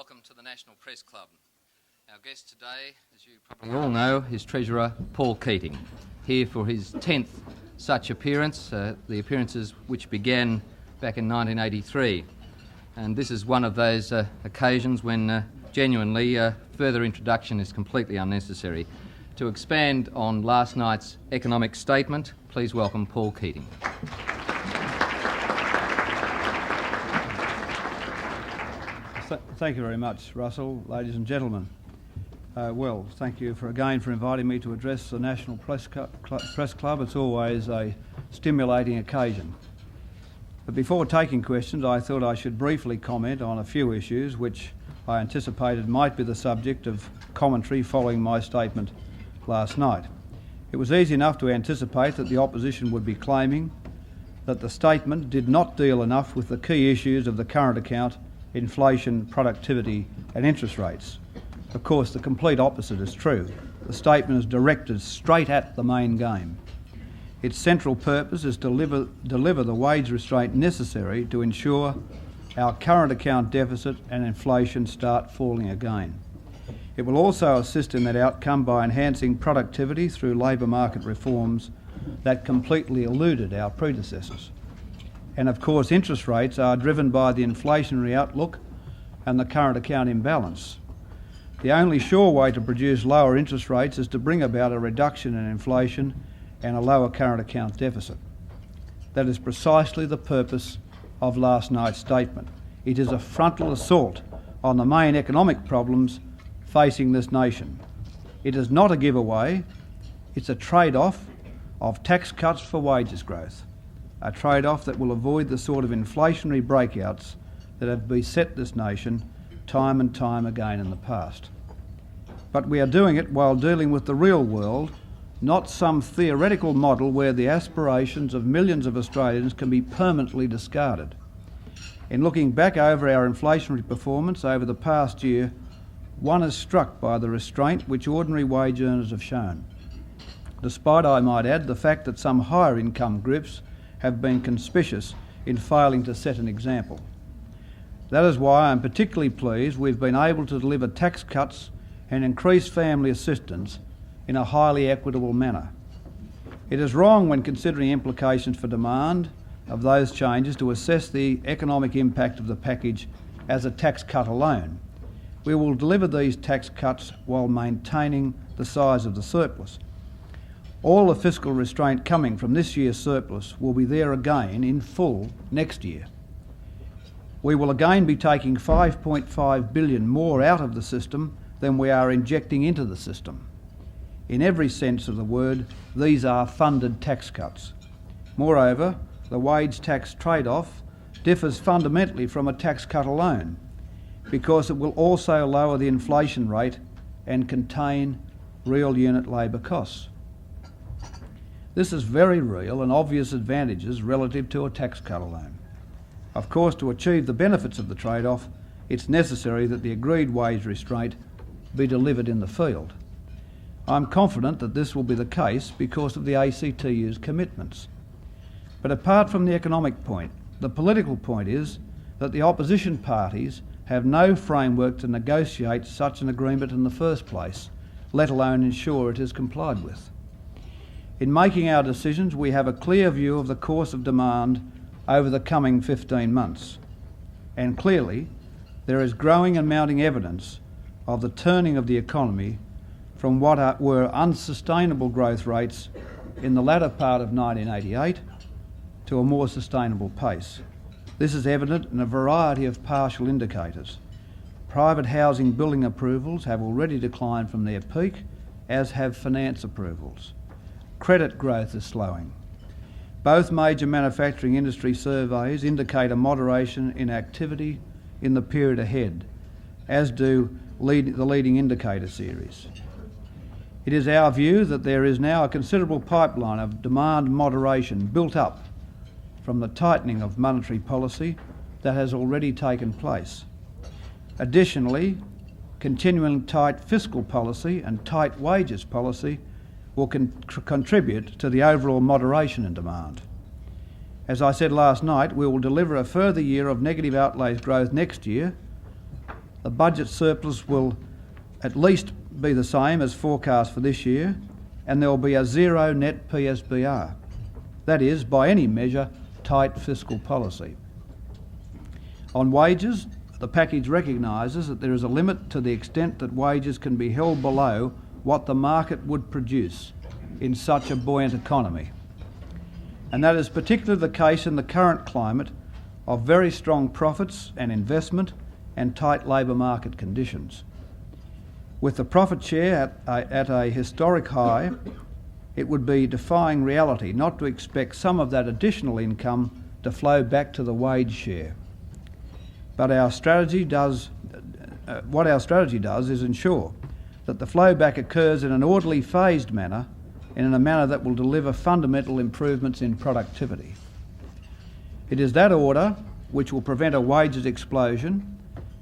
welcome to the National Press Club. Our guest today, as you probably all know, is Treasurer Paul Keating, here for his 10th such appearance, the appearances which began back in 1983. And this is one of those occasions when genuinely further introduction is completely unnecessary. To expand on last night's economic statement, please welcome Paul Keating. Thank you very much, Russell. Ladies and gentlemen, thank you again for inviting me to address the National Press Club. It's always a stimulating occasion. But before taking questions, I thought I should briefly comment on a few issues which I anticipated might be the subject of commentary following my statement last night. It was easy enough to anticipate that the opposition would be claiming that the statement did not deal enough with the key issues of the current account: inflation, productivity and interest rates. Of course, the complete opposite is true. The statement is directed straight at the main game. Its central purpose is to deliver the wage restraint necessary to ensure our current account deficit and inflation start falling again. It will also assist in that outcome by enhancing productivity through labour market reforms that completely eluded our predecessors. And of course, interest rates are driven by the inflationary outlook and the current account imbalance. The only sure way to produce lower interest rates is to bring about a reduction in inflation and a lower current account deficit. That is precisely the purpose of last night's statement. It is a frontal assault on the main economic problems facing this nation. It is not a giveaway, it's a trade-off of tax cuts for wages growth. A trade-off that will avoid the sort of inflationary breakouts that have beset this nation time and time again in the past. But we are doing it while dealing with the real world, not some theoretical model where the aspirations of millions of Australians can be permanently discarded. In looking back over our inflationary performance over the past year, one is struck by the restraint which ordinary wage earners have shown, despite, I might add, the fact that some higher income groups have been conspicuous in failing to set an example. That is why I'm particularly pleased we've been able to deliver tax cuts and increase family assistance in a highly equitable manner. It is wrong when considering implications for demand of those changes to assess the economic impact of the package as a tax cut alone. We will deliver these tax cuts while maintaining the size of the surplus. All the fiscal restraint coming from this year's surplus will be there again in full next year. We will again be taking $5.5 billion more out of the system than we are injecting into the system. In every sense of the word, these are funded tax cuts. Moreover, the wage tax trade-off differs fundamentally from a tax cut alone, because it will also lower the inflation rate and contain real unit labour costs. This is very real and obvious advantages relative to a tax cut alone. Of course, to achieve the benefits of the trade-off, it's necessary that the agreed wage restraint be delivered in the field. I'm confident that this will be the case because of the ACTU's commitments. But apart from the economic point, the political point is that the opposition parties have no framework to negotiate such an agreement in the first place, let alone ensure it is complied with. In making our decisions, we have a clear view of the course of demand over the coming 15 months. And clearly, there is growing and mounting evidence of the turning of the economy from what were unsustainable growth rates in the latter part of 1988 to a more sustainable pace. This is evident in a variety of partial indicators. Private housing building approvals have already declined from their peak, as have finance approvals. Credit growth is slowing. Both major manufacturing industry surveys indicate a moderation in activity in the period ahead, as do the leading indicator series. It is our view that there is now a considerable pipeline of demand moderation built up from the tightening of monetary policy that has already taken place. Additionally, continuing tight fiscal policy and tight wages policy will contribute to the overall moderation in demand. As I said last night, we will deliver a further year of negative outlays growth next year, the budget surplus will at least be the same as forecast for this year, and there will be a zero net PSBR. That is, by any measure, tight fiscal policy. On wages, the package recognises that there is a limit to the extent that wages can be held below what the market would produce in such a buoyant economy. And that is particularly the case in the current climate of very strong profits and investment and tight labour market conditions. With the profit share at a historic high, it would be defying reality not to expect some of that additional income to flow back to the wage share. But what our strategy does is ensure that the flow back occurs in an orderly, phased manner and in a manner that will deliver fundamental improvements in productivity. It is that order which will prevent a wages explosion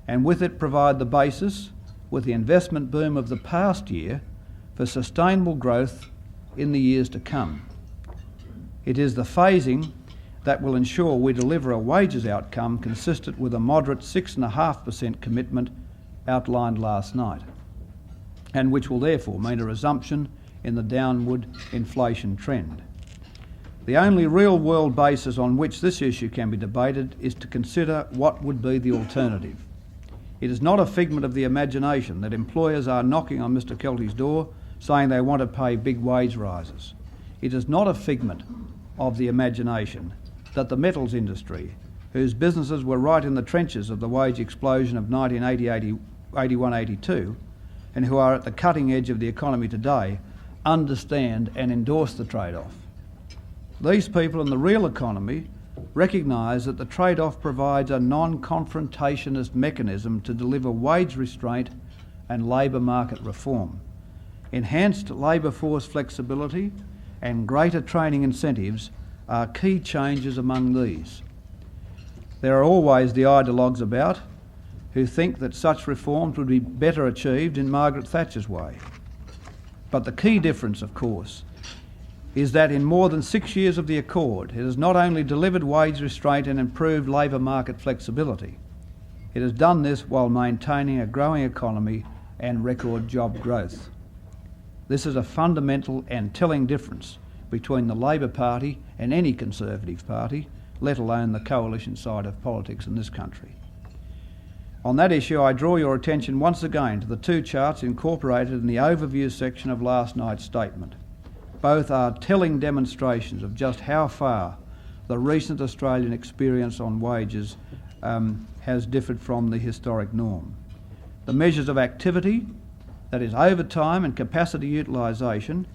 and with it provide the basis, with the investment boom of the past year, for sustainable growth in the years to come. It is the phasing that will ensure we deliver a wages outcome consistent with a moderate 6.5% commitment outlined last night, and which will therefore mean a resumption in the downward inflation trend. The only real-world basis on which this issue can be debated is to consider what would be the alternative. It is not a figment of the imagination that employers are knocking on Mr Kelty's door saying they want to pay big wage rises. It is not a figment of the imagination that the metals industry, whose businesses were right in the trenches of the wage explosion of 1981-82 and who are at the cutting edge of the economy today, understand and endorse the trade-off. These people in the real economy recognise that the trade-off provides a non-confrontationist mechanism to deliver wage restraint and labour market reform. Enhanced labour force flexibility and greater training incentives are key changes among these. There are always the ideologues about who think that such reforms would be better achieved in Margaret Thatcher's way. But the key difference, of course, is that in more than 6 years of the Accord, it has not only delivered wage restraint and improved labour market flexibility, it has done this while maintaining a growing economy and record job growth. This is a fundamental and telling difference between the Labor Party and any Conservative party, let alone the coalition side of politics in this country. On that issue, I draw your attention once again to the two charts incorporated in the overview section of last night's statement. Both are telling demonstrations of just how far the recent Australian experience on wages has differed from the historic norm. The measures of activity, that is overtime and capacity utilisation,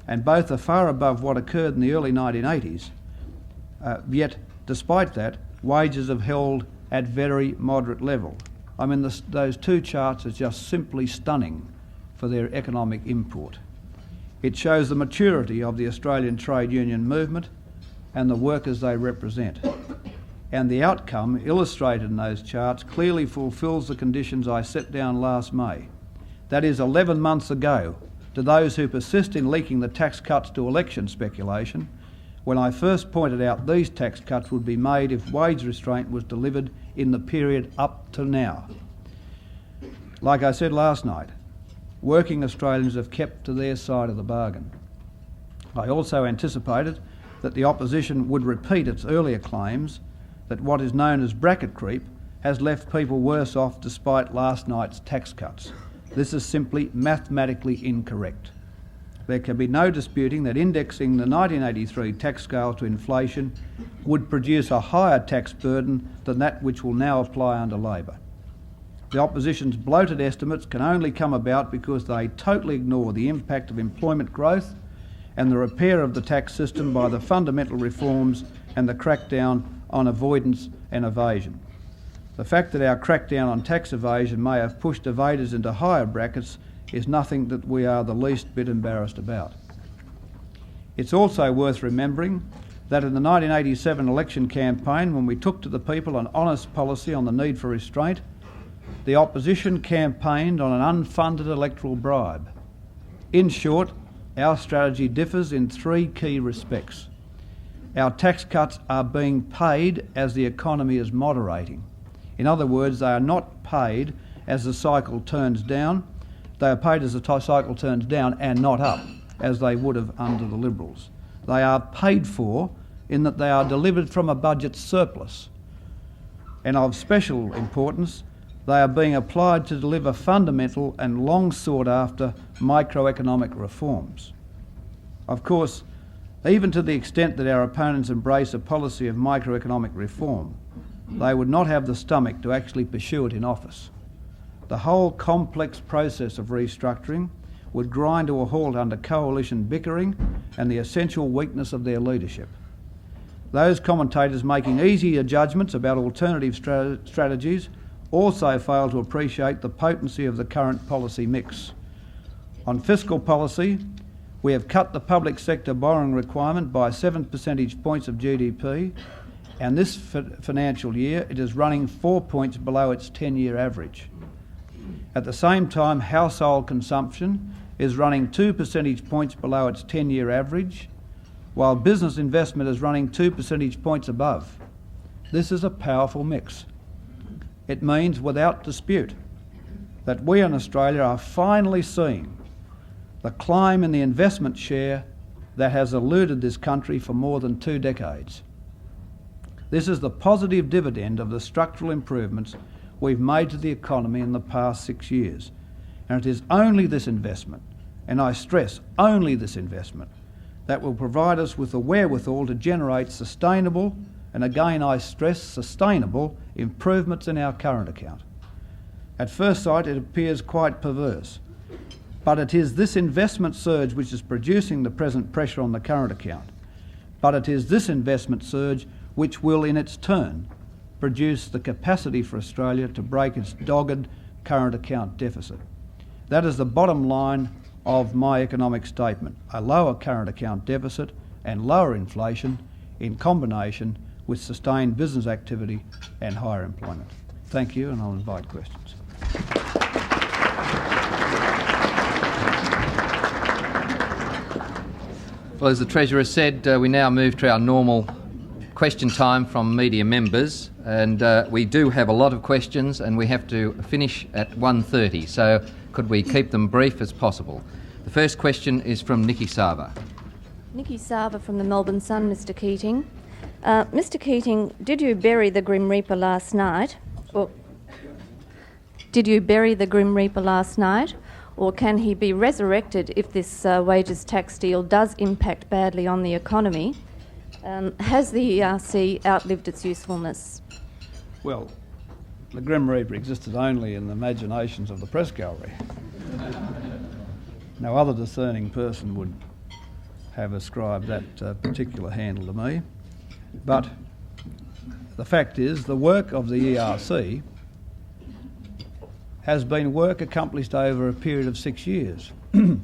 and both are far above what occurred in the early 1980s, yet despite that, wages have held at very moderate level. I mean, those two charts are just simply stunning for their economic import. It shows the maturity of the Australian trade union movement and the workers they represent. And the outcome, illustrated in those charts, clearly fulfils the conditions I set down last May. That is 11 months ago, to those who persist in linking the tax cuts to election speculation, when I first pointed out these tax cuts would be made if wage restraint was delivered in the period up to now. Like I said last night, working Australians have kept to their side of the bargain. I also anticipated that the opposition would repeat its earlier claims that what is known as bracket creep has left people worse off despite last night's tax cuts. This is simply mathematically incorrect. There can be no disputing that indexing the 1983 tax scale to inflation would produce a higher tax burden than that which will now apply under Labor. The opposition's bloated estimates can only come about because they totally ignore the impact of employment growth and the repair of the tax system by the fundamental reforms and the crackdown on avoidance and evasion. The fact that our crackdown on tax evasion may have pushed evaders into higher brackets is nothing that we are the least bit embarrassed about. It's also worth remembering that in the 1987 election campaign, when we took to the people an honest policy on the need for restraint, the opposition campaigned on an unfunded electoral bribe. In short, our strategy differs in three key respects. Our tax cuts are being paid as the economy is moderating. In other words, they are not paid as the cycle turns down. They are paid as the cycle turns down and not up, as they would have under the Liberals. They are paid for in that they are delivered from a budget surplus. And of special importance, they are being applied to deliver fundamental and long sought after microeconomic reforms. Of course, even to the extent that our opponents embrace a policy of microeconomic reform, they would not have the stomach to actually pursue it in office. The whole complex process of restructuring would grind to a halt under coalition bickering and the essential weakness of their leadership. Those commentators making easier judgments about alternative strategies also fail to appreciate the potency of the current policy mix. On fiscal policy, we have cut the public sector borrowing requirement by 7 percentage points of GDP, and this financial year it is running 4 points below its 10-year average. At the same time, household consumption is running 2 percentage points below its 10-year average, while business investment is running 2 percentage points above. This is a powerful mix. It means, without dispute, that we in Australia are finally seeing the climb in the investment share that has eluded this country for more than 2 decades. This is the positive dividend of the structural improvements we've made to the economy in the past 6 years. And it is only this investment, and I stress only this investment, that will provide us with the wherewithal to generate sustainable, and again I stress sustainable, improvements in our current account. At first sight it appears quite perverse, but it is this investment surge which is producing the present pressure on the current account. But it is this investment surge which will in its turn produce the capacity for Australia to break its dogged current account deficit. That is the bottom line of my economic statement: a lower current account deficit and lower inflation in combination with sustained business activity and higher employment. Thank you, and I'll invite questions. Well, as the Treasurer said, we now move to our normal question time from media members, and we do have a lot of questions and we have to finish at 1:30, so could we keep them brief as possible? The first question is from Nikki Sava. Nikki Sava from the Melbourne Sun, Mr Keating. Mr Keating, did you bury the Grim Reaper last night? Or can he be resurrected if this wages tax deal does impact badly on the economy? Has the ERC outlived its usefulness? Well, the Grim Reaper existed only in the imaginations of the press gallery. No other discerning person would have ascribed that particular handle to me. But the fact is, the work of the ERC has been work accomplished over a period of 6 years. And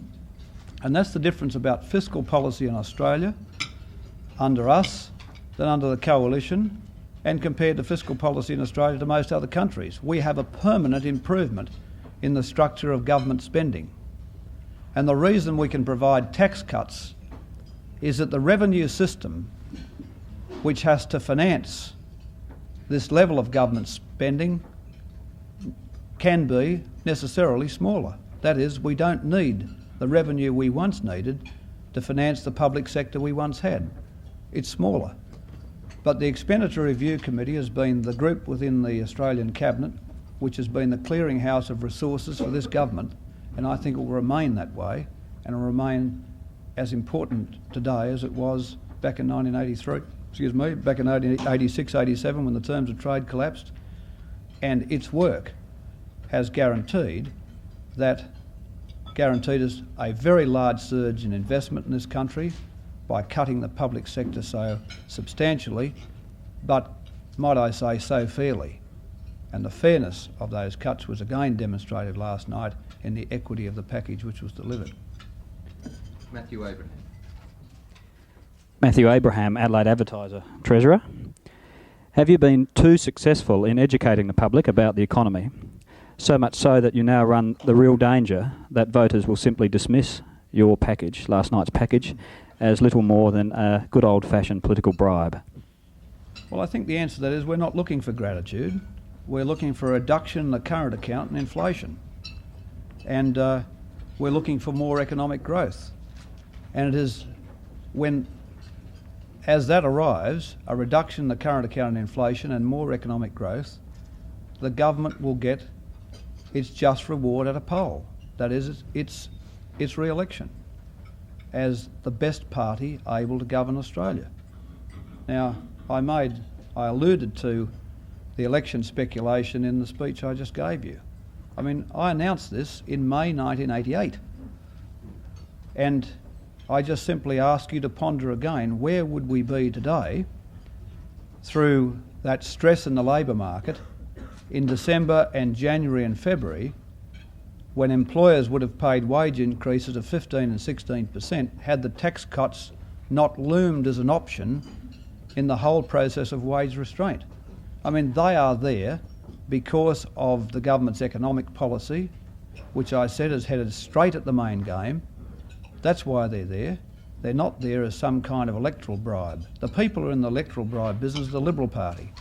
that's the difference about fiscal policy in Australia under us than under the coalition, and compared to fiscal policy in Australia to most other countries. We have a permanent improvement in the structure of government spending. And the reason we can provide tax cuts is that the revenue system, which has to finance this level of government spending, can be necessarily smaller. That is, we don't need the revenue we once needed to finance the public sector we once had. It's smaller. But the Expenditure Review Committee has been the group within the Australian Cabinet which has been the clearinghouse of resources for this government, and I think it will remain that way, and will remain as important today as it was back in 1886, 87 when the terms of trade collapsed. And its work has guaranteed us a very large surge in investment in this country by cutting the public sector so substantially, but might I say so fairly. And the fairness of those cuts was again demonstrated last night in the equity of the package which was delivered. Matthew Abraham. Matthew Abraham, Adelaide Advertiser, Treasurer. Have you been too successful in educating the public about the economy, so much so that you now run the real danger that voters will simply dismiss your package, last night's package, as little more than a good old-fashioned political bribe? Well, I think the answer to that is we're not looking for gratitude. we're looking for a reduction in the current account and inflation. And we're looking for more economic growth. And it is when, as that arrives, a reduction in the current account and inflation and more economic growth, the government will get its just reward at a poll. That is, its re-election as the best party able to govern Australia. Now, I alluded to the election speculation in the speech I just gave you. I mean, I announced this in May 1988. And I just simply ask you to ponder again, where would we be today through that stress in the labour market in December and January and February, when employers would have paid wage increases of 15 and 16% had the tax cuts not loomed as an option in the whole process of wage restraint. I mean, they are there because of the government's economic policy, which I said is headed straight at the main game. That's why they're there. They're not there as some kind of electoral bribe. The people who are in the electoral bribe business is the Liberal Party,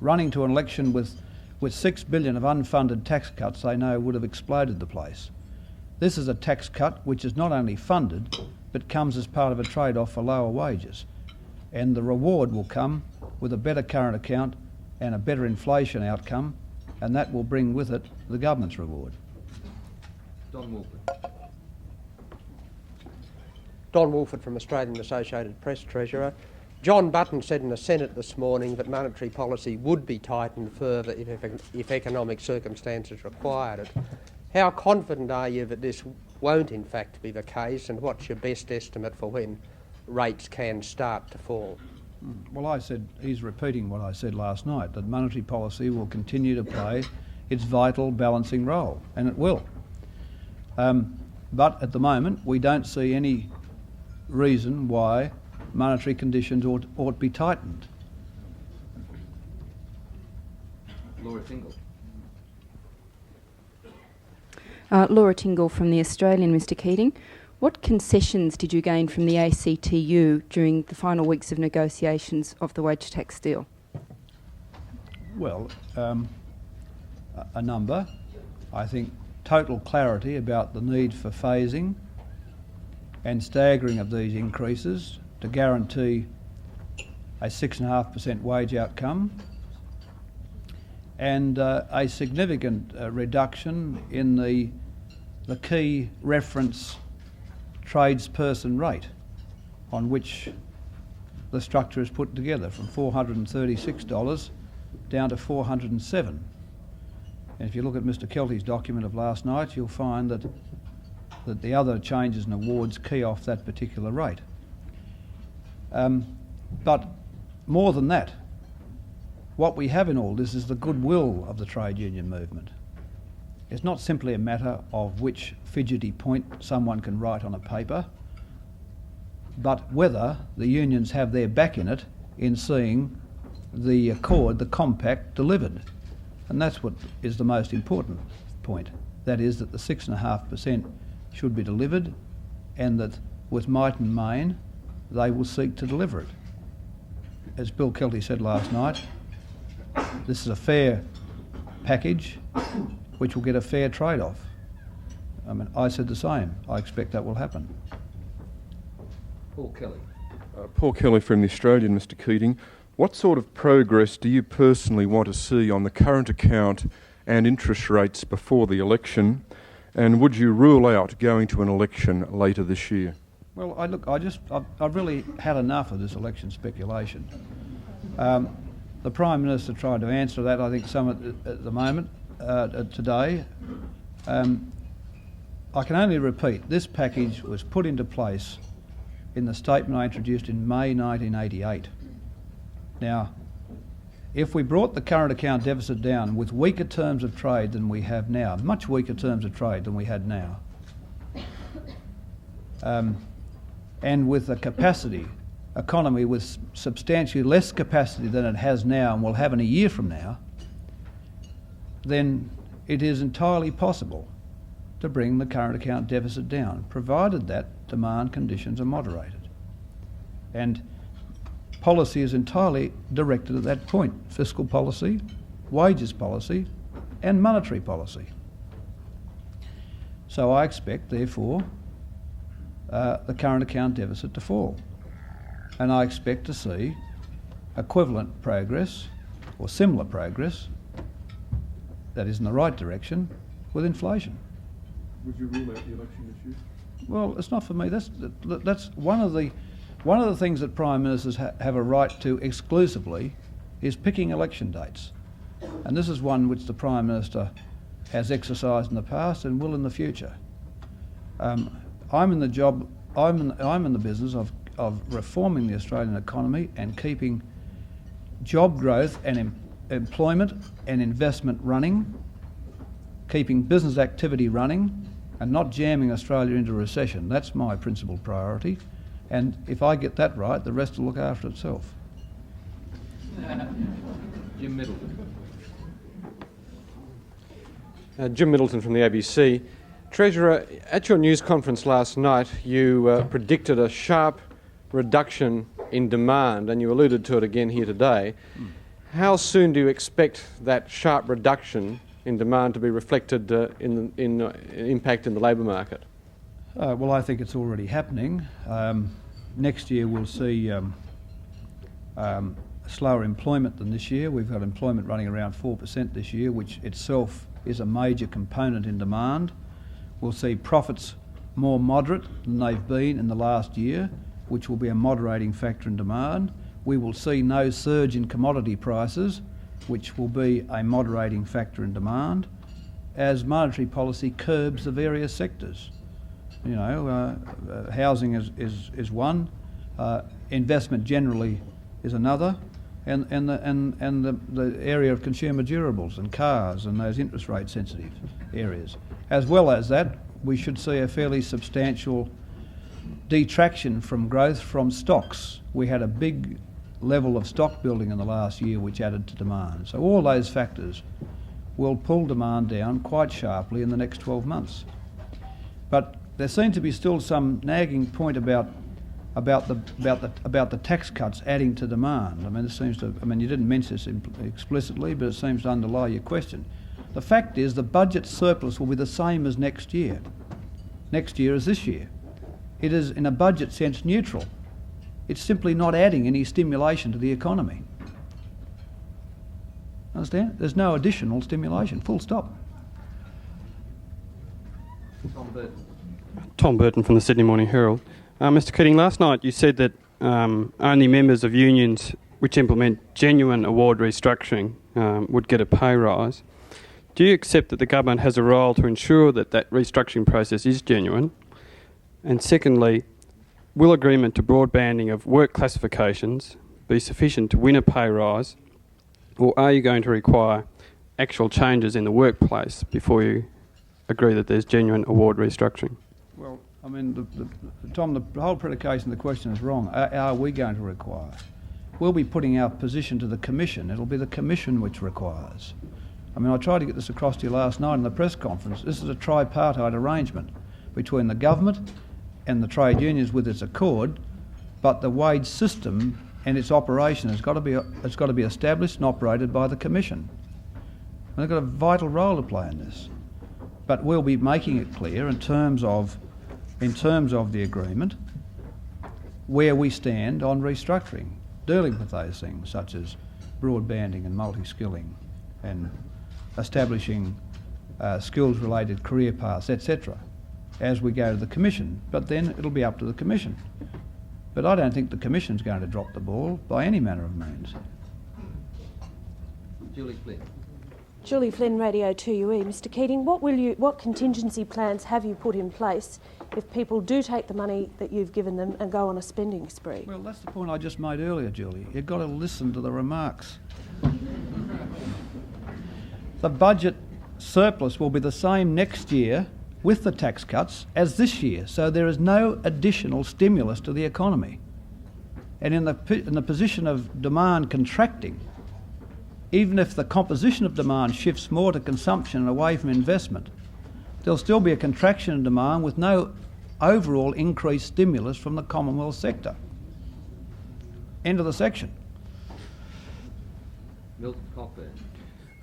running to an election with 6 billion of unfunded tax cuts they know would have exploded the place. This is a tax cut which is not only funded, but comes as part of a trade-off for lower wages. And the reward will come with a better current account and a better inflation outcome, and that will bring with it the government's reward. Don Wolford. Don Wolford from Australian Associated Press, Treasurer. John Button said in the Senate this morning that monetary policy would be tightened further if economic circumstances required it. How confident are you that this won't in fact be the case, and what's your best estimate for when rates can start to fall? Well, I said, he's repeating what I said last night, that monetary policy will continue to play its vital balancing role, and it will. But at the moment, we don't see any reason why monetary conditions ought to be tightened. Laura Tingle. Laura Tingle from The Australian, Mr Keating. What concessions did you gain from the ACTU during the final weeks of negotiations of the wage tax deal? Well, a number. I think total clarity about the need for phasing and staggering of these increases to guarantee a 6.5% wage outcome, and a significant reduction in the key reference tradesperson rate on which the structure is put together, from $436 down to $407. And if you look at Mr Kelty's document of last night, you'll find that the other changes and awards key off that particular rate. But more than that, what we have in all this is the goodwill of the trade union movement. It's not simply a matter of which fidgety point someone can write on a paper, but whether the unions have their back in it in seeing the accord, the compact, delivered. And that's what is the most important point. That is that the 6.5% should be delivered, and that with might and main they will seek to deliver it. As Bill Kelty said last night, this is a fair package which will get a fair trade-off. I mean, I said the same. I expect that will happen. Paul Kelly. Paul Kelly from The Australian, Mr Keating. What sort of progress do you personally want to see on the current account and interest rates before the election, and would you rule out going to an election later this year? Well, I've really had enough of this election speculation. The Prime Minister tried to answer that, I think, some at the moment, today. I can only repeat, this package was put into place in the statement I introduced in May 1988. Now, if we brought the current account deficit down with weaker terms of trade than we have now, much weaker terms of trade than we had now, and with a capacity economy with substantially less capacity than it has now and will have in a year from now, then it is entirely possible to bring the current account deficit down, provided that demand conditions are moderated. And policy is entirely directed at that point. Fiscal policy, wages policy and monetary policy. So I expect, therefore, the current account deficit to fall. And I expect to see equivalent progress or similar progress that is in the right direction with inflation. Would you rule out the election this year? Well, it's not for me. That's one of the things that Prime Ministers have a right to exclusively is picking election dates. And this is one which the Prime Minister has exercised in the past and will in the future. I'm in the business of reforming the Australian economy and keeping job growth and employment and investment running, keeping business activity running, and not jamming Australia into recession. That's my principal priority. And if I get that right, the rest will look after itself. Jim Middleton. Jim Middleton from the ABC. Treasurer, at your news conference last night, you predicted a sharp reduction in demand, and you alluded to it again here today. How soon do you expect that sharp reduction in demand to be reflected in impact in the labour market? Well, I think it's already happening. Next year we'll see slower employment than this year. We've got employment running around 4% this year, which itself is a major component in demand. We'll see profits more moderate than they've been in the last year, which will be a moderating factor in demand. We will see no surge in commodity prices, which will be a moderating factor in demand, as monetary policy curbs the various sectors. You know, housing is one, investment generally is another, and the area of consumer durables and cars and those interest rate sensitive areas. As well as that, we should see a fairly substantial detraction from growth from stocks. We had a big level of stock building in the last year which added to demand. So all those factors will pull demand down quite sharply in the next 12 months. But there seems to be still some nagging point about the tax cuts adding to demand. I mean, you didn't mention this explicitly, but it seems to underlie your question. The fact is the budget surplus will be the same as next year as this year. It is, in a budget sense, neutral. It's simply not adding any stimulation to the economy. Understand? There's no additional stimulation, full stop. Tom Burton. Tom Burton from the Sydney Morning Herald. Mr Keating, last night you said that only members of unions which implement genuine award restructuring would get a pay rise. Do you accept that the government has a role to ensure that that restructuring process is genuine? And secondly, will agreement to broadbanding of work classifications be sufficient to win a pay rise, or are you going to require actual changes in the workplace before you agree that there's genuine award restructuring? Well, I mean, Tom, the whole predication of the question is wrong. Are we going to require? We'll be putting our position to the Commission. It'll be the Commission which requires. I mean, I tried to get this across to you last night in the press conference. This is a tripartite arrangement between the government and the trade unions with its accord, but the wage system and its operation has got to be established and operated by the Commission. And they've got a vital role to play in this. But we'll be making it clear in terms of the agreement where we stand on restructuring, dealing with those things such as broadbanding and multi-skilling and establishing skills-related career paths, etc., as we go to the Commission. But then it'll be up to the Commission. But I don't think the Commission's going to drop the ball by any manner of means. Julie Flynn. Julie Flynn, Radio 2UE. Mr Keating, what contingency plans have you put in place if people do take the money that you've given them and go on a spending spree? Well, that's the point I just made earlier, Julie. You've got to listen to the remarks. The budget surplus will be the same next year with the tax cuts as this year, so there is no additional stimulus to the economy. And in the position of demand contracting, even if the composition of demand shifts more to consumption and away from investment, there'll still be a contraction in demand with no overall increased stimulus from the Commonwealth sector. End of the section. Milton Cockburn.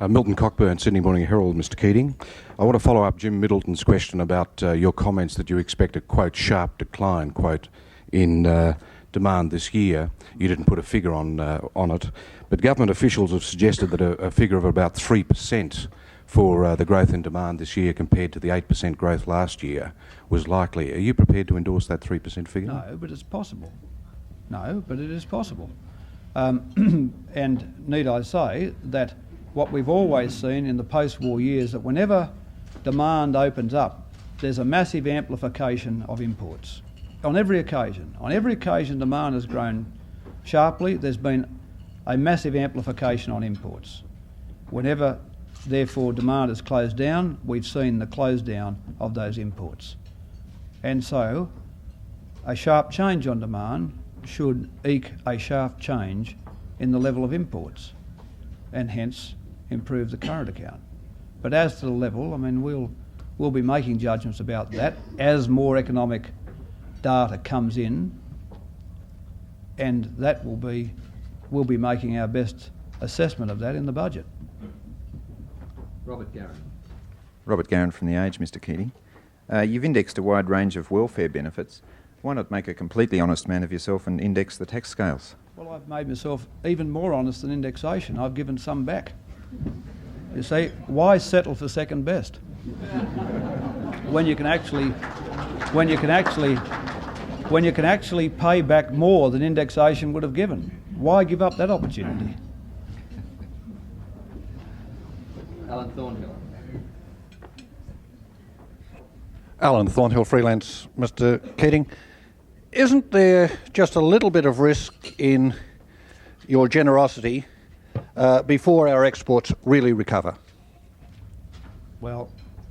Milton Cockburn, Sydney Morning Herald, Mr. Keating. I want to follow up Jim Middleton's question about your comments that you expect a, quote, sharp decline, quote, in demand this year. You didn't put a figure on it, but government officials have suggested that a figure of about 3% for the growth in demand this year compared to the 8% growth last year was likely. Are you prepared to endorse that 3% figure? No, but it's possible. No, but it is possible. And need I say that what we've always seen in the post-war years, that whenever demand opens up, there's a massive amplification of imports. On every occasion. On every occasion demand has grown sharply, there's been a massive amplification on imports. Whenever, therefore, demand has closed down, we've seen the close down of those imports. And so, a sharp change on demand should eke a sharp change in the level of imports, and hence improve the current account. But as to the level, I mean, we'll be making judgments about that as more economic data comes in, and that we'll be making our best assessment of that in the budget. Robert Garron. Robert Garron from The Age, Mr. Keating. You've indexed a wide range of welfare benefits. Why not make a completely honest man of yourself and index the tax scales? Well, I've made myself even more honest than indexation. I've given some back. You see, why settle for second best when you can actually pay back more than indexation would have given? Why give up that opportunity? Alan Thornhill. Alan Thornhill, freelance, Mr. Keating. Isn't there just a little bit of risk in your generosity before our exports really recover? Well,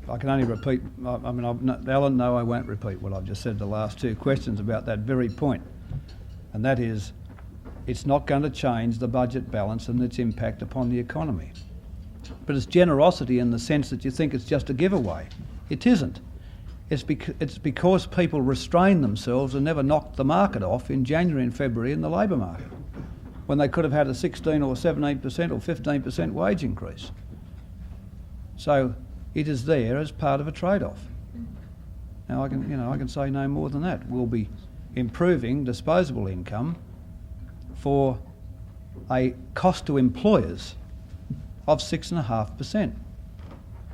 I can only repeat, Alan, no, I won't repeat what I've just said the last two questions about that very point. And that is, it's not going to change the budget balance and its impact upon the economy. But it's generosity in the sense that you think it's just a giveaway. It isn't. It's because people restrain themselves and never knocked the market off in January and February in the labour market, when they could have had a 16 or 17% or 15% wage increase. So it is there as part of a trade-off. Now I can say no more than that. We'll be improving disposable income for a cost to employers of 6.5%.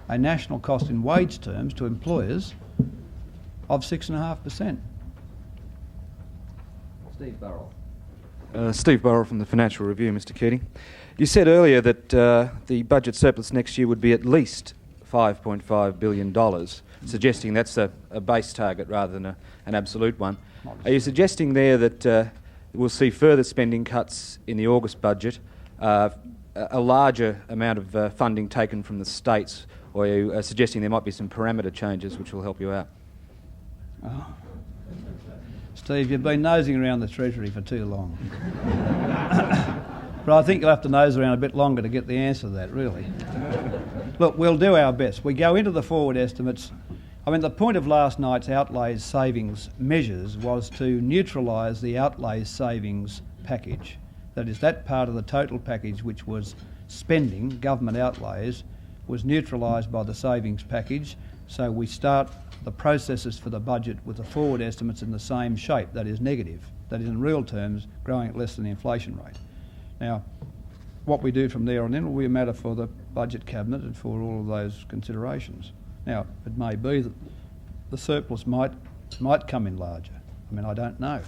A national cost in wage terms to employers of 6.5%. Steve Burrell. Steve Burrell from the Financial Review, Mr. Keating. You said earlier that the budget surplus next year would be at least $5.5 billion, suggesting that's a base target rather than an absolute one. Are you suggesting there that we'll see further spending cuts in the August budget, a larger amount of funding taken from the states, or are you suggesting there might be some parameter changes which will help you out? Oh. Steve, you've been nosing around the Treasury for too long. But I think you'll have to nose around a bit longer to get the answer to that, really. Look, we'll do our best. We go into the forward estimates. I mean, the point of last night's outlays savings measures was to neutralise the outlays savings package. That is, that part of the total package which was spending, government outlays, was neutralised by the savings package. So we start the processes for the budget with the forward estimates in the same shape, that is negative, that is in real terms growing at less than the inflation rate. Now, what we do from there on in will be a matter for the budget cabinet and for all of those considerations. Now, it may be that the surplus might come in larger. I mean, I don't know,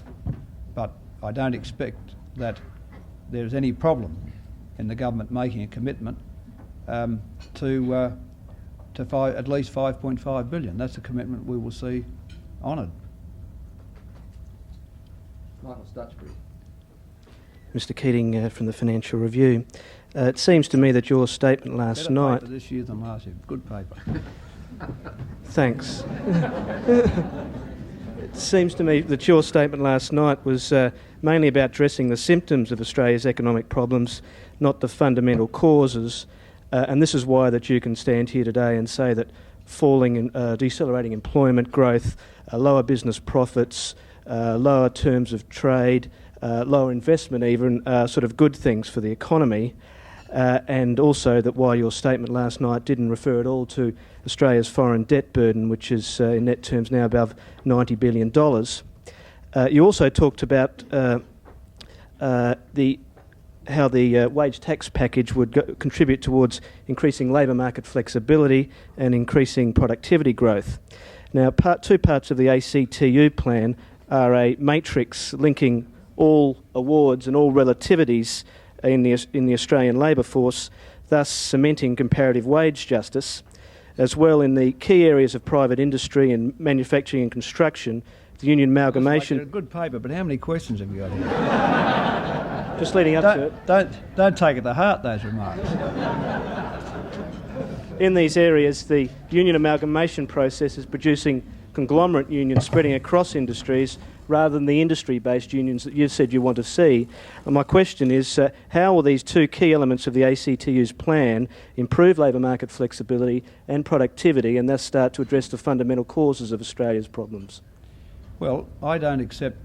but I don't expect that there's any problem in the government making a commitment to at least $5.5 billion. That's a commitment we will see honoured. Michael Stutchbury. Mr. Keating from the Financial Review. It seems to me that your statement last Better night... paper this year than last year. Good paper. Thanks. It seems to me that your statement last night was mainly about addressing the symptoms of Australia's economic problems, not the fundamental causes. And this is why that you can stand here today and say that falling and decelerating employment growth, lower business profits, lower terms of trade, lower investment even, are sort of good things for the economy. and also that why your statement last night didn't refer at all to Australia's foreign debt burden, which is in net terms now above $90 billion. You also talked about how the wage tax package would contribute towards increasing labour market flexibility and increasing productivity growth. Now, two parts of the ACTU plan are a matrix linking all awards and all relativities in the Australian labour force, thus cementing comparative wage justice, as well in the key areas of private industry and manufacturing and construction. The union amalgamation. Like a good paper, but how many questions have you got here? Just leading up to it. Don't take it to heart, those remarks. In these areas, the union amalgamation process is producing conglomerate unions spreading across industries rather than the industry-based unions that you said you want to see. And my question is, how will these two key elements of the ACTU's plan improve labour market flexibility and productivity and thus start to address the fundamental causes of Australia's problems? Well, I don't accept,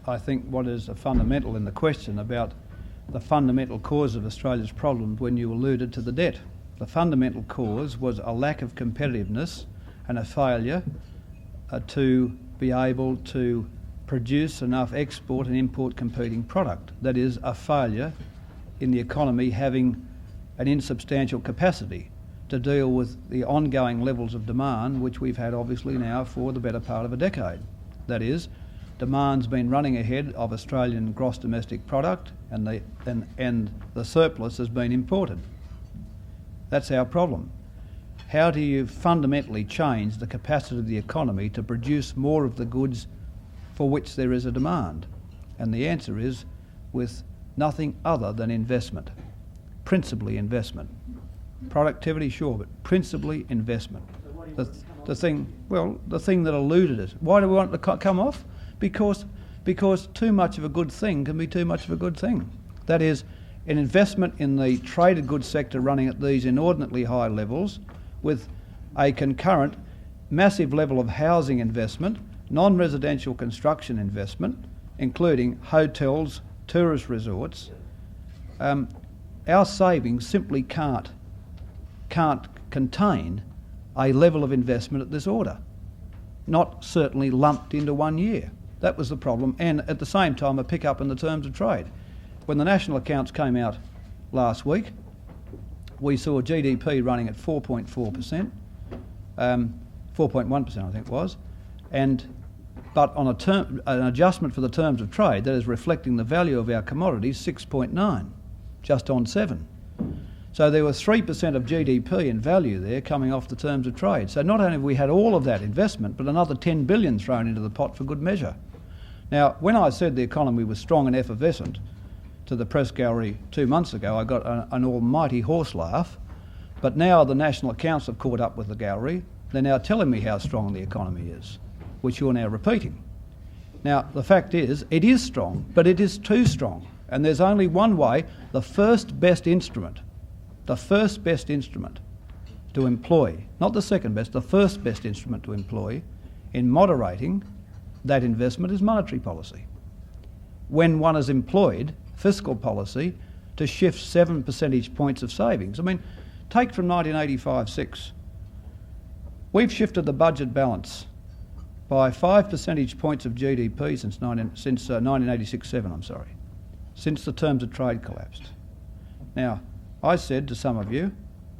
I think, what is fundamental in the question about the fundamental cause of Australia's problems when you alluded to the debt. The fundamental cause was a lack of competitiveness and a failure to be able to produce enough export and import competing product. That is, a failure in the economy having an insubstantial capacity to deal with the ongoing levels of demand which we've had obviously now for the better part of a decade. That is, demand's been running ahead of Australian gross domestic product and the surplus has been imported. That's our problem. How do you fundamentally change the capacity of the economy to produce more of the goods for which there is a demand? And the answer is with nothing other than investment, principally investment. Productivity, sure, but principally investment. The thing that eluded it. Why do we want it to come off? Because too much of a good thing can be too much of a good thing. That is, an investment in the traded goods sector running at these inordinately high levels with a concurrent massive level of housing investment, non-residential construction investment, including hotels, tourist resorts, our savings simply can't contain a level of investment at this order, not certainly lumped into 1 year. That was the problem, and at the same time a pick-up in the terms of trade. When the national accounts came out last week, we saw GDP running at 4.4%, 4.1% I think it was, but on an adjustment for the terms of trade, that is reflecting the value of our commodities, 6.9, just on 7. So there was 3% of GDP in value there coming off the terms of trade. So not only have we had all of that investment, but another 10 billion thrown into the pot for good measure. Now, when I said the economy was strong and effervescent to the press gallery 2 months ago, I got an almighty horse laugh. But now the national accounts have caught up with the gallery. They're now telling me how strong the economy is, which you're now repeating. Now, the fact is, it is strong, but it is too strong. And there's only one way, the first best instrument to employ, not the second best, the first best instrument to employ in moderating that investment is monetary policy. When one has employed fiscal policy to shift 7 percentage points of savings. I mean, take from 1985-6. We've shifted the budget balance by 5 percentage points of GDP since 1986-7, since the terms of trade collapsed. Now, I said to some of you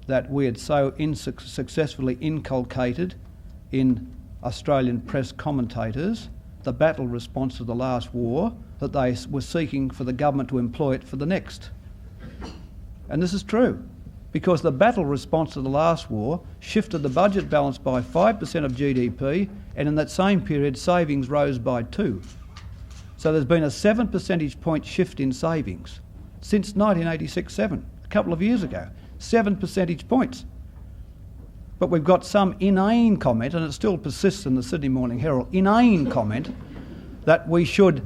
that we had so successfully inculcated in Australian press commentators the battle response to the last war that they were seeking for the government to employ it for the next. And this is true, because the battle response to the last war shifted the budget balance by 5% of GDP, and in that same period savings rose by 2. So there's been a 7 percentage point shift in savings since 1986-7. A couple of years ago, 7 percentage points. But we've got some inane comment, and it still persists in the Sydney Morning Herald, inane comment that we should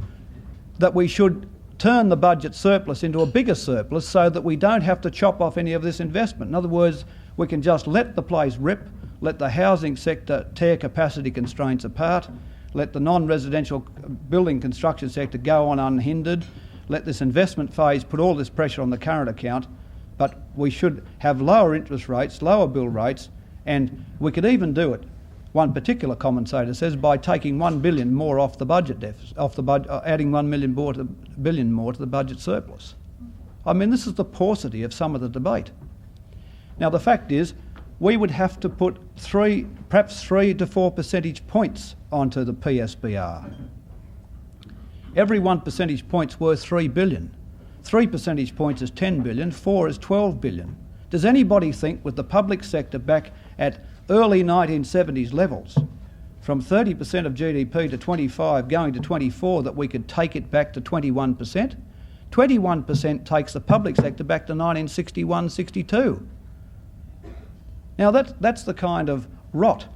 turn the budget surplus into a bigger surplus so that we don't have to chop off any of this investment. In other words, we can just let the place rip, let the housing sector tear capacity constraints apart, let the non-residential building construction sector go on unhindered, let this investment phase put all this pressure on the current account, but we should have lower interest rates, lower bill rates, and we could even do it, one particular commentator says, by taking $1 billion more off the budget deficit, adding $1 billion more to the budget surplus. I mean, this is the paucity of some of the debate. Now, the fact is, we would have to put perhaps 3 to 4 percentage points onto the PSBR. Every 1 percentage point's worth $3 billion. 3 percentage points is $10 billion, 4 is $12 billion. Does anybody think, with the public sector back at early 1970s levels, from 30% of GDP to 25 going to 24, that we could take it back to 21%? 21% takes the public sector back to 1961-62. Now that's the kind of rot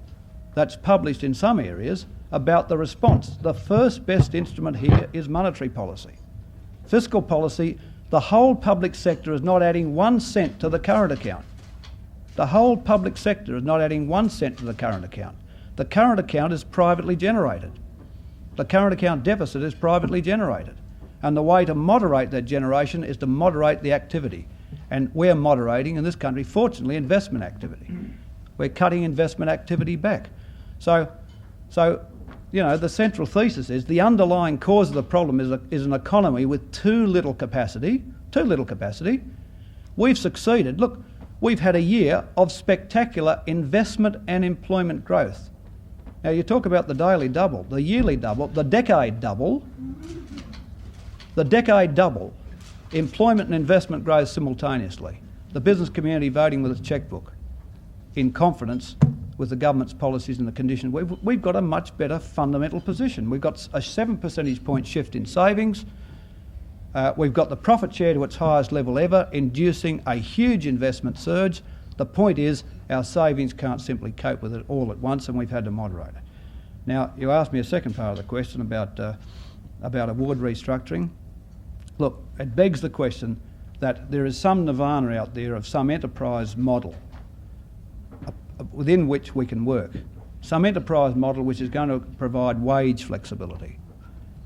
that's published in some areas about the response. The first best instrument here is monetary policy. Fiscal policy, the whole public sector is not adding 1 cent to the current account. The whole public sector is not adding 1 cent to the current account. The current account is privately generated. The current account deficit is privately generated. And the way to moderate that generation is to moderate the activity. And we're moderating in this country, fortunately, investment activity. We're cutting investment activity back. So you know, the central thesis is the underlying cause of the problem is an economy with too little capacity. We've succeeded. Look, we've had a year of spectacular investment and employment growth. Now, you talk about the daily double, the yearly double, the decade double. Employment and investment growth simultaneously. The business community voting with its chequebook in confidence with the government's policies and the conditions. We've got a much better fundamental position. We've got a 7 percentage point shift in savings. We've got the profit share to its highest level ever, inducing a huge investment surge. The point is, our savings can't simply cope with it all at once, and we've had to moderate it. Now, you asked me a second part of the question about award restructuring. Look, it begs the question that there is some nirvana out there of some enterprise model within which we can work. Some enterprise model which is going to provide wage flexibility.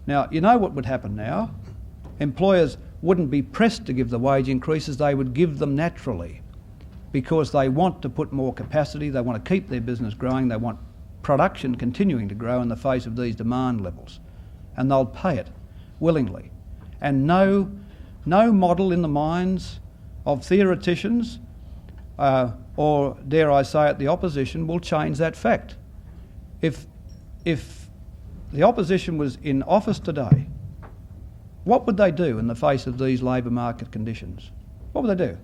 Now, you know what would happen now? Employers wouldn't be pressed to give the wage increases, they would give them naturally, because they want to put more capacity, they want to keep their business growing, they want production continuing to grow in the face of these demand levels, and they'll pay it willingly. And no model in the minds of theoreticians or, dare I say it, the opposition will change that fact. If the opposition was in office today, what would they do in the face of these labour market conditions? What would they do?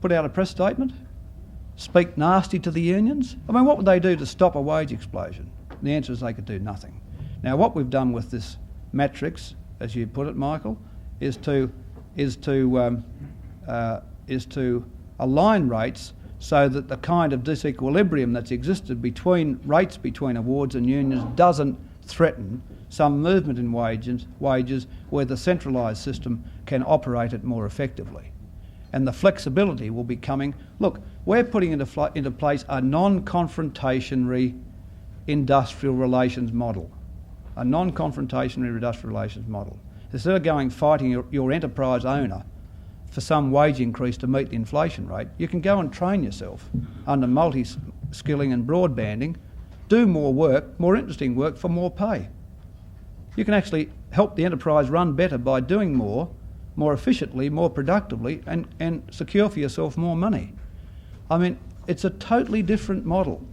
Put out a press statement? Speak nasty to the unions? I mean, what would they do to stop a wage explosion? The answer is they could do nothing. Now, what we've done with this matrix, as you put it, Michael, is to align rates so that the kind of disequilibrium that's existed between rates between awards and unions doesn't threaten some movement in wages where the centralised system can operate it more effectively. And the flexibility will be coming. Look, we're putting into place a non-confrontationary industrial relations model. A non-confrontationary industrial relations model. Instead of going fighting your enterprise owner for some wage increase to meet the inflation rate, you can go and train yourself under multi-skilling and broadbanding, do more work, more interesting work for more pay. You can actually help the enterprise run better by doing more efficiently, more productively, and secure for yourself more money. I mean, it's a totally different model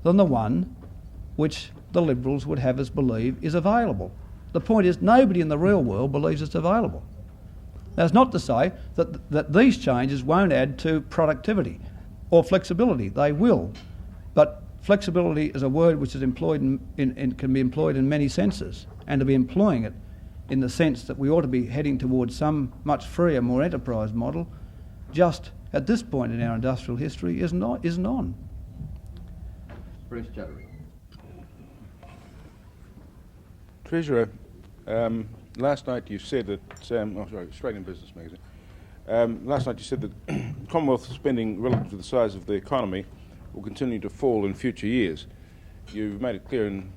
than the one which the Liberals would have us believe is available. The point is, nobody in the real world believes it's available. That's not to say that these changes won't add to productivity or flexibility. They will. But flexibility is a word which is employed can be employed in many senses, and to be employing it in the sense that we ought to be heading towards some much freer, more enterprise model, just at this point in our industrial history isn't on. Bruce Juddery. Treasurer, last night you said that, Australian Business Magazine, last night you said that Commonwealth spending relative to the size of the economy will continue to fall in future years. You've made it clear in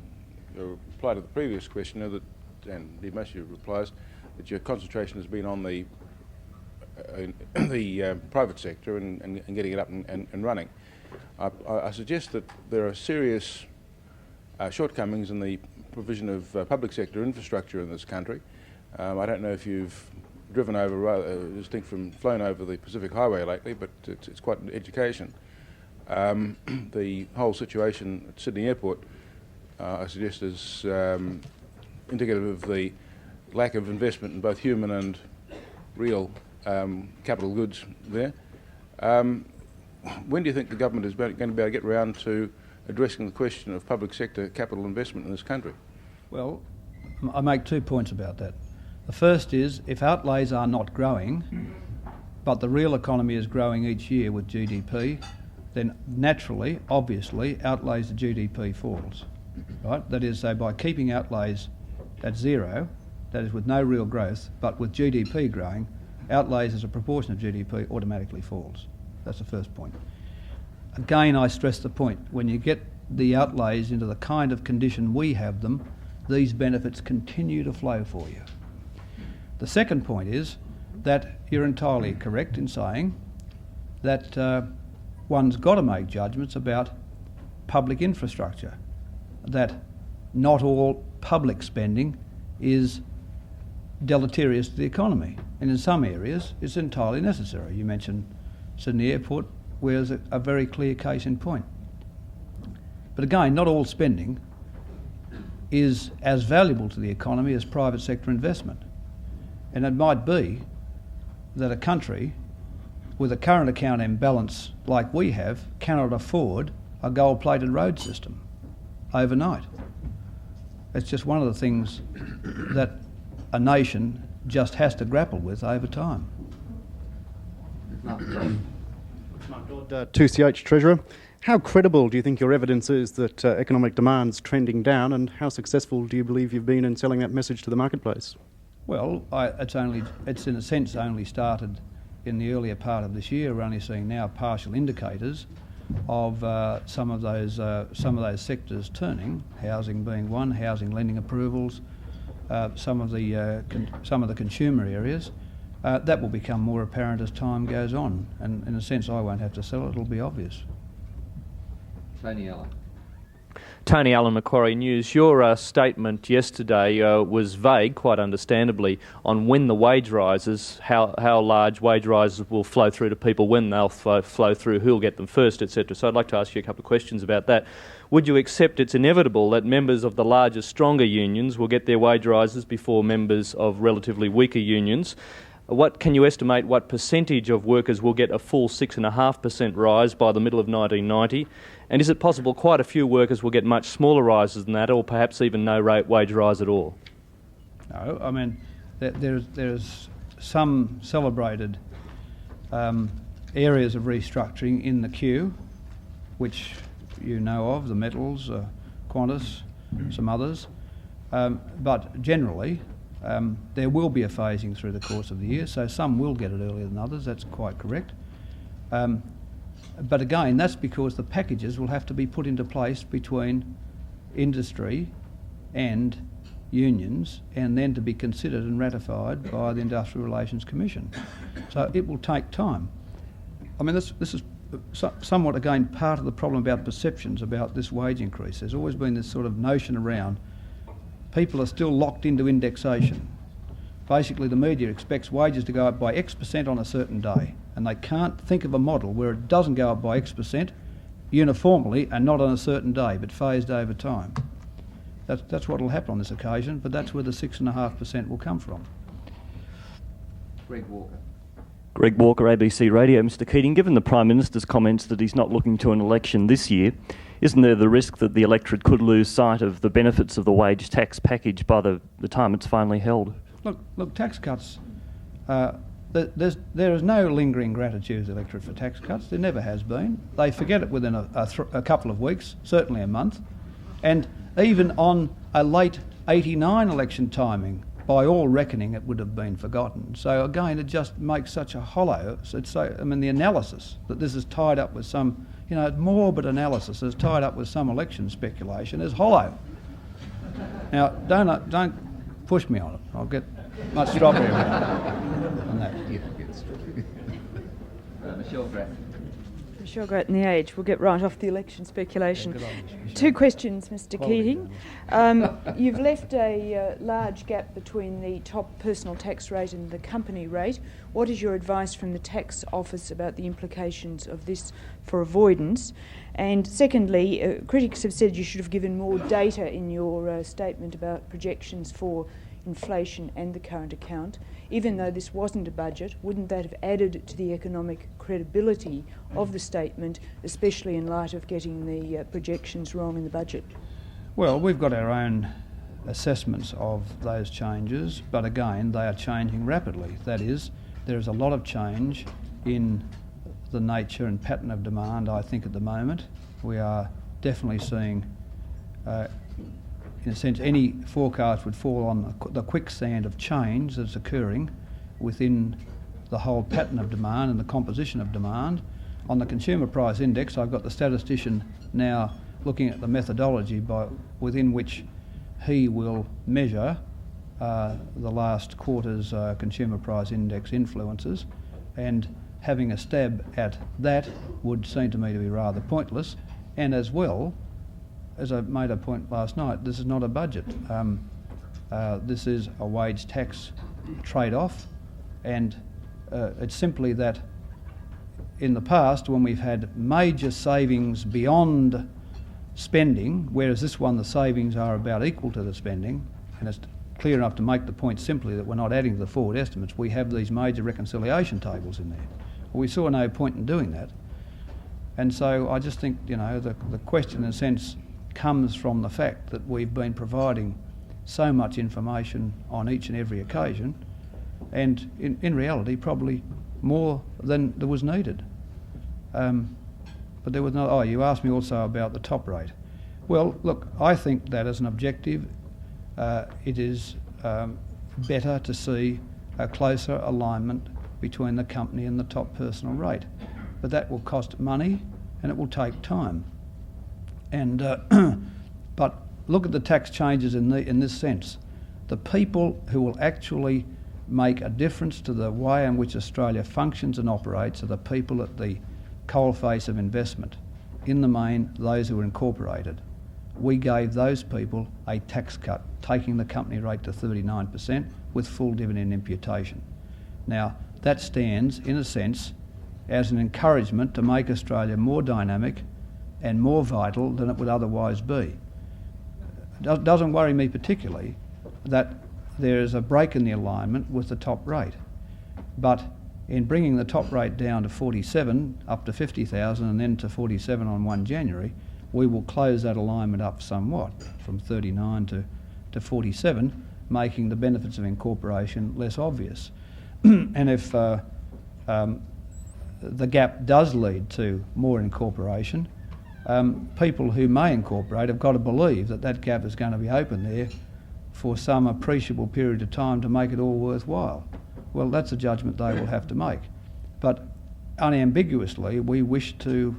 your reply to the previous questioner that, and most of your replies, that your concentration has been on the the private sector and getting it up and running. I suggest that there are serious shortcomings in the provision of public sector infrastructure in this country. I don't know if you've driven over, distinct from flown over the Pacific Highway lately, but it's quite an education. The whole situation at Sydney Airport, I suggest, is indicative of the lack of investment in both human and real capital goods there. When do you think the government is going to be able to get round to addressing the question of public sector capital investment in this country? Well, I make 2 points about that. The first is, if outlays are not growing, but the real economy is growing each year with GDP, then naturally, obviously, outlays to GDP falls. Right? That is, so by keeping outlays at zero, that is with no real growth, but with GDP growing, outlays as a proportion of GDP automatically falls. That's the first point. Again, I stress the point, when you get the outlays into the kind of condition we have them, these benefits continue to flow for you. The second point is that you're entirely correct in saying that one's got to make judgments about public infrastructure, that not all public spending is deleterious to the economy, and in some areas it's entirely necessary. You mentioned Sydney Airport, where there's a very clear case in point. But again, not all spending is as valuable to the economy as private sector investment. And it might be that a country with a current account imbalance like we have cannot afford a gold-plated road system overnight. It's just one of the things that a nation just has to grapple with over time. 2CH Treasurer. How credible do you think your evidence is that economic demand's trending down, and how successful do you believe you've been in selling that message to the marketplace? Well, it's in a sense only started in the earlier part of this year. We're only seeing now partial indicators of some of those sectors turning. Housing being one, housing lending approvals, some of the consumer areas. That will become more apparent as time goes on, and in a sense I won't have to sell it, it'll be obvious. Tony Allen. Tony Allen, Macquarie News. Your statement yesterday was vague, quite understandably, on when the wage rises, how large wage rises will flow through to people, when they'll flow through, who'll get them first, etc. So I'd like to ask you a couple of questions about that. Would you accept it's inevitable that members of the larger, stronger unions will get their wage rises before members of relatively weaker unions? What can you estimate what percentage of workers will get a full 6.5% rise by the middle of 1990? And is it possible quite a few workers will get much smaller rises than that, or perhaps even no wage rise at all? No, I mean, there's some celebrated areas of restructuring in the queue, which you know of, the metals, Qantas, some others. But generally, there will be a phasing through the course of the year, so some will get it earlier than others, that's quite correct. But again, that's because the packages will have to be put into place between industry and unions, and then to be considered and ratified by the Industrial Relations Commission. So it will take time. I mean, this is somewhat, again, part of the problem about perceptions about this wage increase. There's always been this sort of notion around people are still locked into indexation. Basically, the media expects wages to go up by X% on a certain day, and they can't think of a model where it doesn't go up by X% uniformly and not on a certain day, but phased over time. That's what will happen on this occasion, but that's where the 6.5% will come from. Greg Walker. Greg Walker, ABC Radio. Mr. Keating, given the Prime Minister's comments that he's not looking to an election this year, isn't there the risk that the electorate could lose sight of the benefits of the wage tax package by the time it's finally held? Look, tax cuts, there is no lingering gratitude of the electorate for tax cuts. There never has been. They forget it within a couple of weeks, certainly a month. And even on a late 89 election timing, by all reckoning, it would have been forgotten. So again, it just makes such a hollow. The analysis that this is tied up with some, morbid analysis is tied up with some election speculation is hollow. Now, don't push me on it. I'll get much stronger on that. Michelle Graff. Michelle Graff in The Age. We'll get right off the election speculation. Yeah, good on you, Two questions, Mr. Quality Keating. You've left a large gap between the top personal tax rate and the company rate. What is your advice from the tax office about the implications of this for avoidance? And secondly, critics have said you should have given more data in your statement about projections for inflation and the current account. Even though this wasn't a budget, wouldn't that have added to the economic credibility of the statement, especially in light of getting the projections wrong in the budget? Well, we've got our own assessments of those changes, but again, they are changing rapidly. That is, there is a lot of change in the nature and pattern of demand, I think, at the moment. We are definitely seeing, in a sense, any forecast would fall on the quicksand of change that's occurring within the whole pattern of demand and the composition of demand. On the consumer price index, I've got the statistician now looking at the methodology within which he will measure the last quarter's consumer price index influences, and having a stab at that would seem to me to be rather pointless. And as well, as I made a point last night, this is not a budget. This is a wage tax trade-off, and it's simply that in the past, when we've had major savings beyond spending, whereas this one the savings are about equal to the spending, and it's clear enough to make the point simply that we're not adding to the forward estimates, we have these major reconciliation tables in there. We saw no point in doing that. And so I just think, the question in a sense comes from the fact that we've been providing so much information on each and every occasion, and in reality probably more than there was needed. But there was no. Oh, you asked me also about the top rate. Well, look, I think that as an objective, it is better to see a closer alignment between the company and the top personal rate. But that will cost money and it will take time. And but look at the tax changes in this sense. The people who will actually make a difference to the way in which Australia functions and operates are the people at the coalface of investment. In the main, those who are incorporated. We gave those people a tax cut, taking the company rate to 39% with full dividend imputation. Now, that stands, in a sense, as an encouragement to make Australia more dynamic and more vital than it would otherwise be. It doesn't worry me particularly that there is a break in the alignment with the top rate. But in bringing the top rate down to 47, up to 50,000 and then to 47 on 1 January, we will close that alignment up somewhat, from 39 to 47, making the benefits of incorporation less obvious. And if the gap does lead to more incorporation, people who may incorporate have got to believe that that gap is going to be open there for some appreciable period of time to make it all worthwhile. Well, that's a judgment they will have to make. But unambiguously, we wish to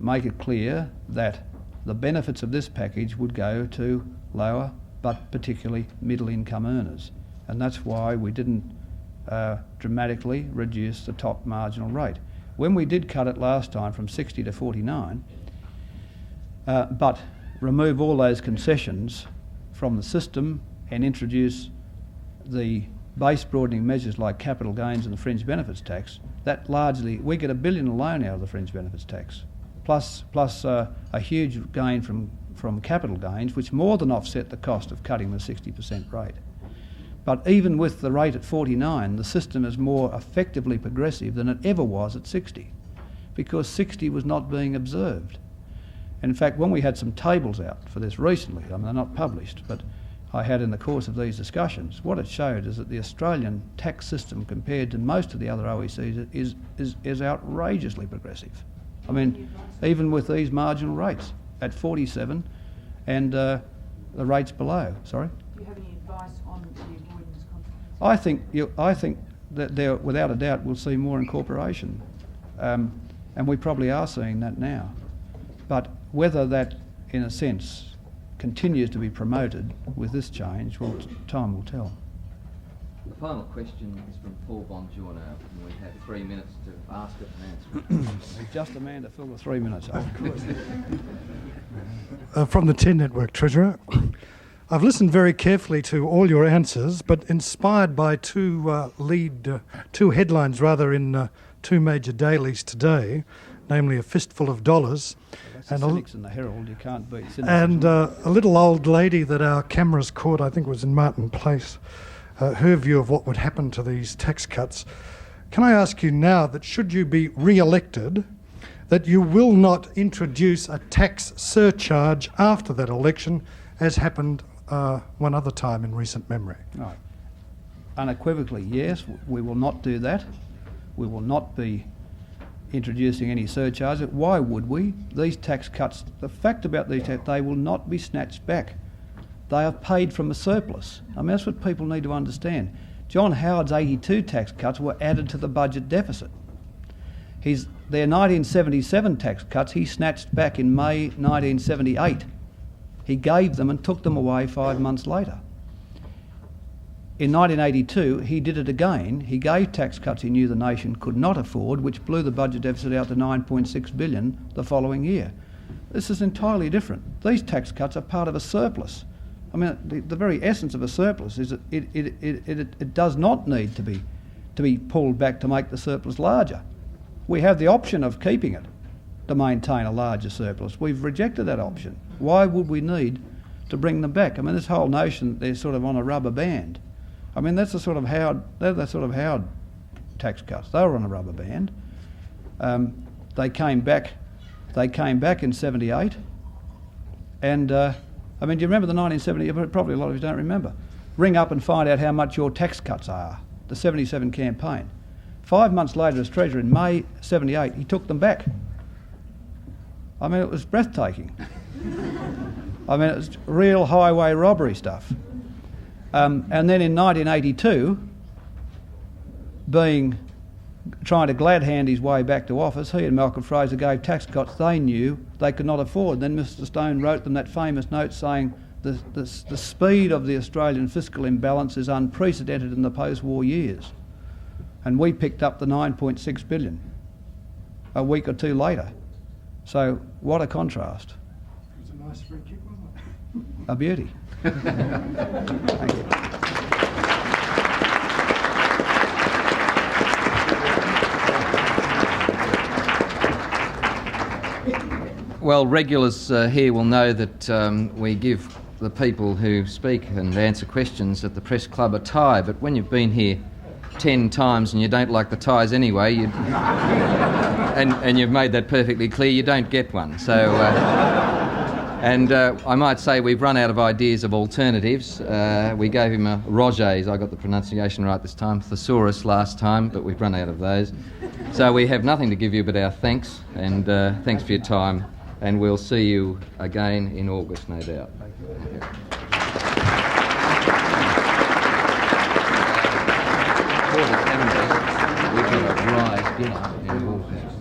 make it clear that the benefits of this package would go to lower, but particularly middle income earners. And that's why we didn't dramatically reduce the top marginal rate. When we did cut it last time from 60 to 49, but remove all those concessions from the system and introduce the base broadening measures like capital gains and the fringe benefits tax, that largely, we get $1 billion alone out of the fringe benefits tax, plus a huge gain from capital gains, which more than offset the cost of cutting the 60% rate. But even with the rate at 49, the system is more effectively progressive than it ever was at 60, because 60 was not being observed. And in fact, when we had some tables out for this recently, I mean, they're not published, but I had in the course of these discussions, what it showed is that the Australian tax system compared to most of the other OECs is outrageously progressive. I mean, even with these marginal rates at 47 and the rates below. Sorry? Do you have any advice on the avoidance consequences? I think that there, without a doubt, we'll see more incorporation. And we probably are seeing that now. But whether that, in a sense, continues to be promoted with this change, well, time will tell. The final question is from Paul Bonjour now, and we have 3 minutes to ask it and answer it. Just a man to fill the 3 minutes. Of course. From the 10 Network, Treasurer. I've listened very carefully to all your answers, but inspired by two headlines in two major dailies today, namely A Fistful of Dollars. That's the cynics in the Herald, you can't beat cynicism. And a little old lady that our cameras caught, I think it was in Martin Place, her view of what would happen to these tax cuts. Can I ask you now that should you be re-elected, that you will not introduce a tax surcharge after that election, as happened one other time in recent memory? Right. Unequivocally, yes, we will not do that. We will not be introducing any surcharge. Why would we? These tax cuts, the fact about these tax, they will not be snatched back. They are paid from a surplus. I mean, that's what people need to understand. John Howard's 82 tax cuts were added to the budget deficit. Their 1977 tax cuts he snatched back in May 1978. He gave them and took them away 5 months later. In 1982, he did it again. He gave tax cuts he knew the nation could not afford, which blew the budget deficit out to $9.6 billion the following year. This is entirely different. These tax cuts are part of a surplus. I mean, the very essence of a surplus is that it does not need to be pulled back to make the surplus larger. We have the option of keeping it to maintain a larger surplus. We've rejected that option. Why would we need to bring them back? I mean, this whole notion that they're sort of on a rubber band. I mean, they're the sort of Howard tax cuts. They were on a rubber band. They came back in 78. And, I mean, do you remember the 1970? Probably a lot of you don't remember. Ring up and find out how much your tax cuts are. The 77 campaign. 5 months later, as Treasurer in May 78, he took them back. I mean, it was breathtaking. I mean, it was real highway robbery stuff. And then in 1982, trying to glad hand his way back to office, he and Malcolm Fraser gave tax cuts they knew they could not afford. Then Mr Stone wrote them that famous note saying the speed of the Australian fiscal imbalance is unprecedented in the post-war years. And we picked up the $9.6 billion a week or two later. So what a contrast. It was a nice free kick, wasn't it? A beauty. Thank you. Well, regulars here will know that we give the people who speak and answer questions at the Press Club a tie, but when you've been here 10 times and you don't like the ties anyway, and you've made that perfectly clear, you don't get one. So, I might say we've run out of ideas of alternatives. We gave him a Roget's, I got the pronunciation right this time, thesaurus last time, but we've run out of those. So we have nothing to give you but our thanks, and thanks for your time, and we'll see you again in August, no doubt. Thank you. We can rise dinner in August.